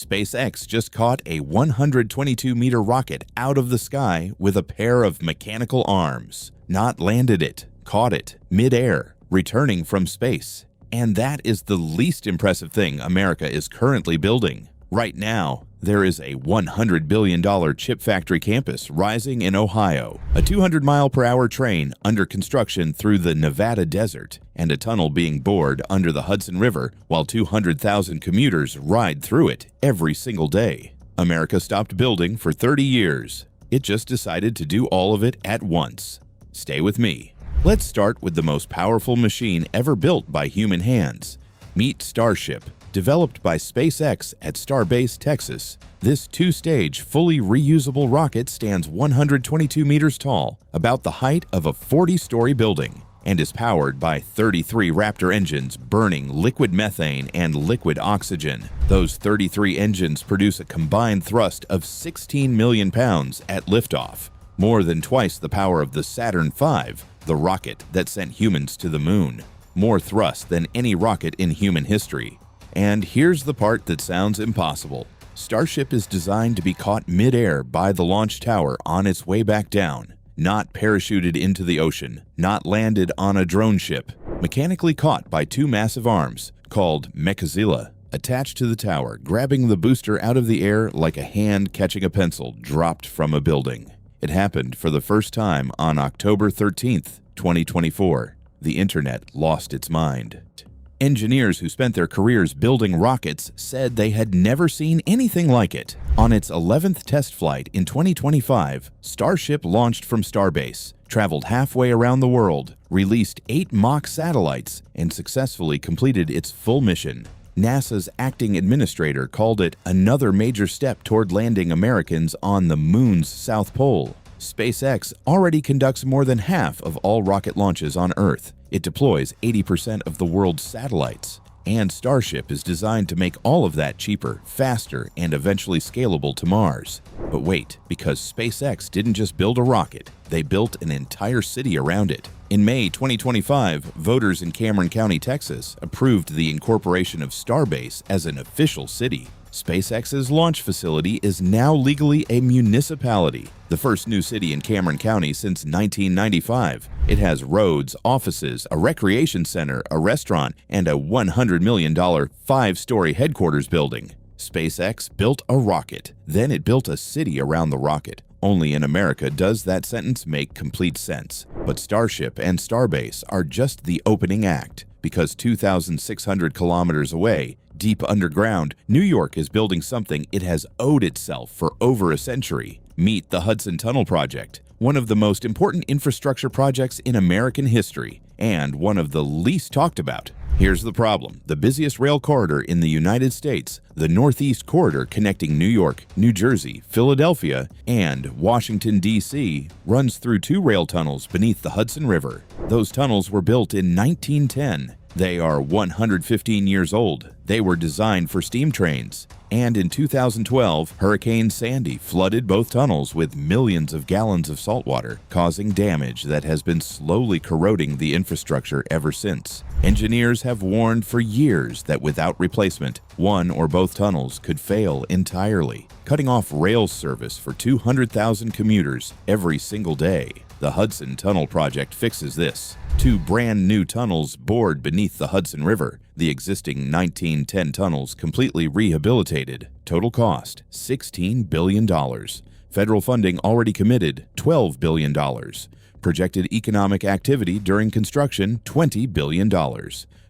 SpaceX just caught a 122-meter rocket out of the sky with a pair of mechanical arms. Not landed it, caught it, mid-air, returning from space. And that is the least impressive thing America is currently building. Right now, there is a $100 billion chip factory campus rising in Ohio, a 200-mile-per-hour train under construction through the Nevada desert, and a tunnel being bored under the Hudson River while 200,000 commuters ride through it every single day. America stopped building for 30 years. It just decided to do all of it at once. Stay with me. Let's start with the most powerful machine ever built by human hands. Meet Starship. Developed by SpaceX at Starbase, Texas, this two-stage, fully reusable rocket stands 122 meters tall, about the height of a 40-story building, and is powered by 33 Raptor engines burning liquid methane and liquid oxygen. Those 33 engines produce a combined thrust of 16 million pounds at liftoff, more than twice the power of the Saturn V, the rocket that sent humans to the moon. More thrust than any rocket in human history. And here's the part that sounds impossible. Starship is designed to be caught mid-air by the launch tower on its way back down, not parachuted into the ocean, not landed on a drone ship, mechanically caught by two massive arms, called Mechazilla, attached to the tower, grabbing the booster out of the air like a hand catching a pencil dropped from a building. It happened for the first time on October 13th, 2024. The internet lost its mind. Engineers who spent their careers building rockets said they had never seen anything like it. On its 11th test flight in 2025, Starship launched from Starbase, traveled halfway around the world, released 8 mock satellites, and successfully completed its full mission. NASA's acting administrator called it another major step toward landing Americans on the moon's south pole. SpaceX already conducts more than half of all rocket launches on Earth. It deploys 80% of the world's satellites. And Starship is designed to make all of that cheaper, faster, and eventually scalable to Mars. But wait, because SpaceX didn't just build a rocket, they built an entire city around it. In May 2025, voters in Cameron County, Texas, approved the incorporation of Starbase as an official city. SpaceX's launch facility is now legally a municipality, the first new city in Cameron County since 1995. It has roads, offices, a recreation center, a restaurant, and a $100 million 5-story headquarters building. SpaceX built a rocket, then it built a city around the rocket. Only in America does that sentence make complete sense. But Starship and Starbase are just the opening act, because 2,600 kilometers away, deep underground, New York is building something it has owed itself for over a century. Meet the Hudson Tunnel Project, one of the most important infrastructure projects in American history, and one of the least talked about. Here's the problem. The busiest rail corridor in the United States, the Northeast Corridor connecting New York, New Jersey, Philadelphia, and Washington, D.C., runs through 2 rail tunnels beneath the Hudson River. Those tunnels were built in 1910. They are 115 years old. They were designed for steam trains. And in 2012, Hurricane Sandy flooded both tunnels with millions of gallons of salt water, causing damage that has been slowly corroding the infrastructure ever since. Engineers have warned for years that without replacement, one or both tunnels could fail entirely, cutting off rail service for 200,000 commuters every single day. The Hudson Tunnel Project fixes this. 2 brand new tunnels bored beneath the Hudson River, the existing 1910 tunnels completely rehabilitated. Total cost, $16 billion. Federal funding already committed, $12 billion. Projected economic activity during construction, $20 billion.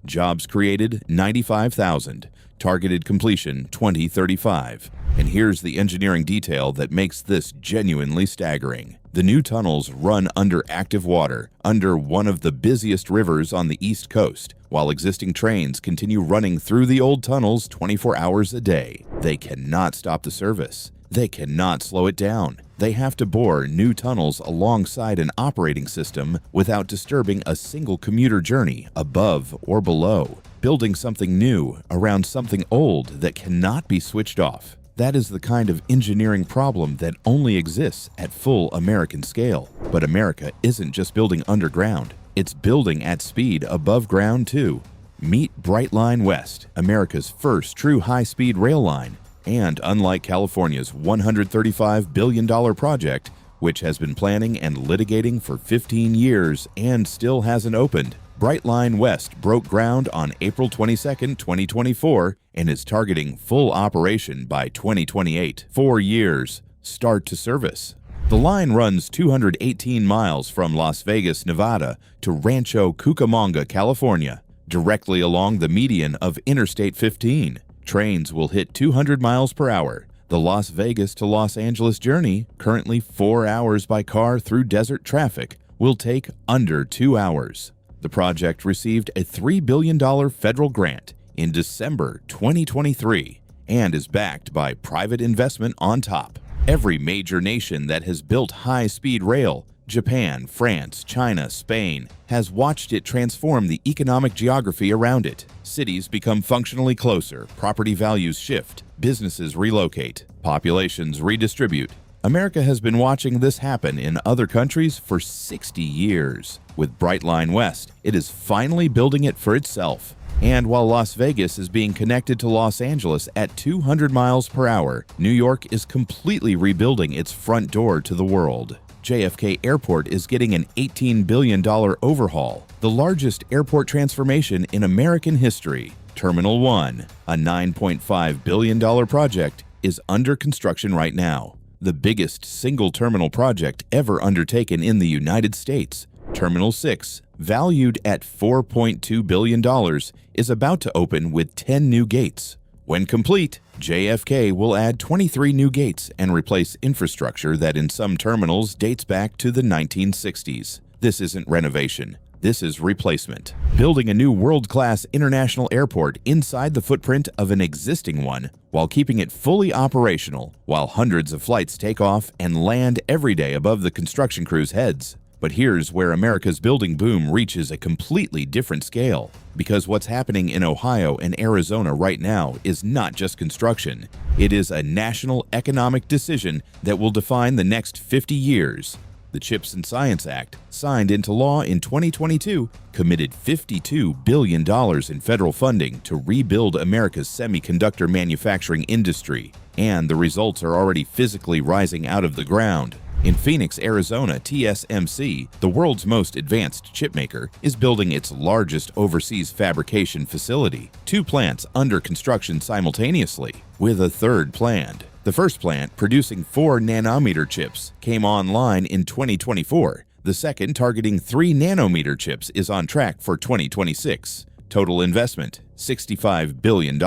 Jobs created, 95,000. Targeted completion, 2035. And here's the engineering detail that makes this genuinely staggering. The new tunnels run under active water, under one of the busiest rivers on the East Coast, while existing trains continue running through the old tunnels 24 hours a day. They cannot stop the service. They cannot slow it down. They have to bore new tunnels alongside an operating system without disturbing a single commuter journey above or below, building something new around something old that cannot be switched off. That is the kind of engineering problem that only exists at full American scale. But America isn't just building underground, it's building at speed above ground too. Meet Brightline West, America's first true high-speed rail line. And unlike California's $135 billion project, which has been planning and litigating for 15 years and still hasn't opened, Brightline West broke ground on April 22, 2024, and is targeting full operation by 2028. 4 years, start to service. The line runs 218 miles from Las Vegas, Nevada to Rancho Cucamonga, California, directly along the median of Interstate 15. Trains will hit 200 miles per hour. The Las Vegas to Los Angeles journey, currently 4 hours by car through desert traffic, will take under 2 hours. The project received a $3 billion federal grant in December 2023 and is backed by private investment on top. Every major nation that has built high-speed rail, Japan, France, China, Spain, has watched it transform the economic geography around it. Cities become functionally closer, property values shift, businesses relocate, populations redistribute. America has been watching this happen in other countries for 60 years. With Brightline West, it is finally building it for itself. And while Las Vegas is being connected to Los Angeles at 200 miles per hour, New York is completely rebuilding its front door to the world. JFK Airport is getting an $18 billion overhaul, the largest airport transformation in American history. Terminal 1, a $9.5 billion project, is under construction right now, the biggest single terminal project ever undertaken in the United States. Terminal 6, valued at $4.2 billion, is about to open with 10 new gates. When complete, JFK will add 23 new gates and replace infrastructure that in some terminals dates back to the 1960s. This isn't renovation. This is replacement. Building a new world-class international airport inside the footprint of an existing one while keeping it fully operational, while hundreds of flights take off and land every day above the construction crews' heads. But here's where America's building boom reaches a completely different scale. Because what's happening in Ohio and Arizona right now is not just construction. It is a national economic decision that will define the next 50 years. The CHIPS and Science Act, signed into law in 2022, committed $52 billion in federal funding to rebuild America's semiconductor manufacturing industry. And the results are already physically rising out of the ground. In Phoenix, Arizona, TSMC, the world's most advanced chipmaker, is building its largest overseas fabrication facility, 2 plants under construction simultaneously, with a third planned. The first plant, producing 4 nanometer chips, came online in 2024. The second, targeting 3 nanometer chips, is on track for 2026. Total investment, $65 billion.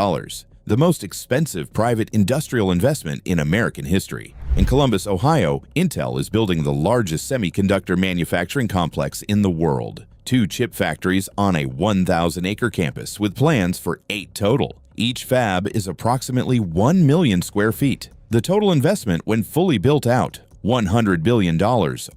The most expensive private industrial investment in American history. In Columbus, Ohio, Intel is building the largest semiconductor manufacturing complex in the world. 2 chip factories on a 1,000-acre campus with plans for 8 total. Each fab is approximately 1 million square feet. The total investment when fully built out, $100 billion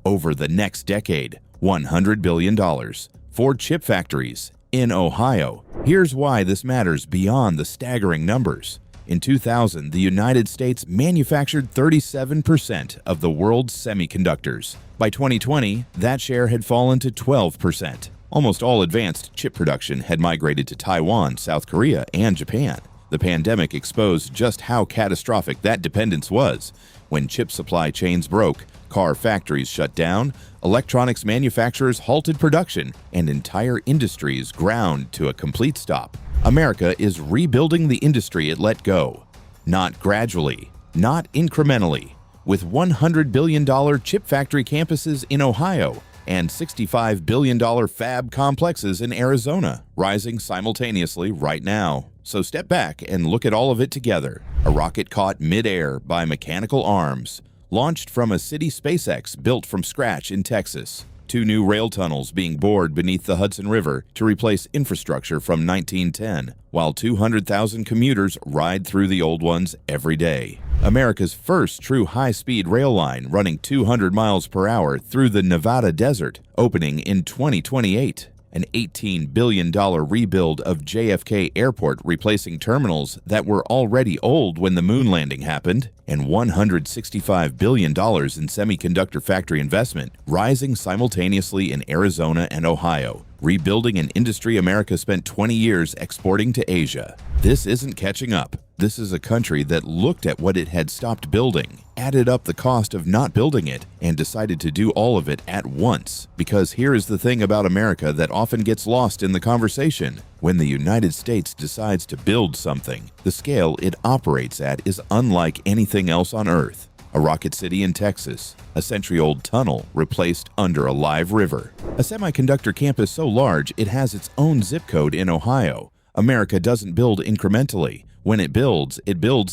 over the next decade. $100 billion. 4 chip factories in Ohio. Here's why this matters beyond the staggering numbers. In 2000, the United States manufactured 37% of the world's semiconductors. By 2020, that share had fallen to 12%. Almost all advanced chip production had migrated to Taiwan, South Korea, and Japan. The pandemic exposed just how catastrophic that dependence was. When chip supply chains broke, car factories shut down, electronics manufacturers halted production, and entire industries ground to a complete stop. America is rebuilding the industry it let go. Not gradually, not incrementally. With $100 billion chip factory campuses in Ohio and $65 billion fab complexes in Arizona, rising simultaneously right now. So step back and look at all of it together. A rocket caught mid-air by mechanical arms, launched from a city SpaceX built from scratch in Texas. 2 new rail tunnels being bored beneath the Hudson River to replace infrastructure from 1910, while 200,000 commuters ride through the old ones every day. America's first true high-speed rail line running 200 miles per hour through the Nevada desert, opening in 2028. An $18 billion rebuild of JFK Airport replacing terminals that were already old when the moon landing happened, and $165 billion in semiconductor factory investment rising simultaneously in Arizona and Ohio, rebuilding an industry America spent 20 years exporting to Asia. This isn't catching up. This is a country that looked at what it had stopped building, added up the cost of not building it, and decided to do all of it at once. Because here is the thing about America that often gets lost in the conversation. When the United States decides to build something, the scale it operates at is unlike anything else on Earth. A rocket city in Texas, a century-old tunnel replaced under a live river, a semiconductor campus so large it has its own zip code in Ohio. America doesn't build incrementally. When it builds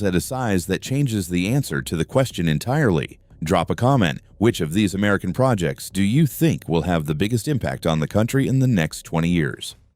at a size that changes the answer to the question entirely. Drop a comment. Which of these American projects do you think will have the biggest impact on the country in the next 20 years?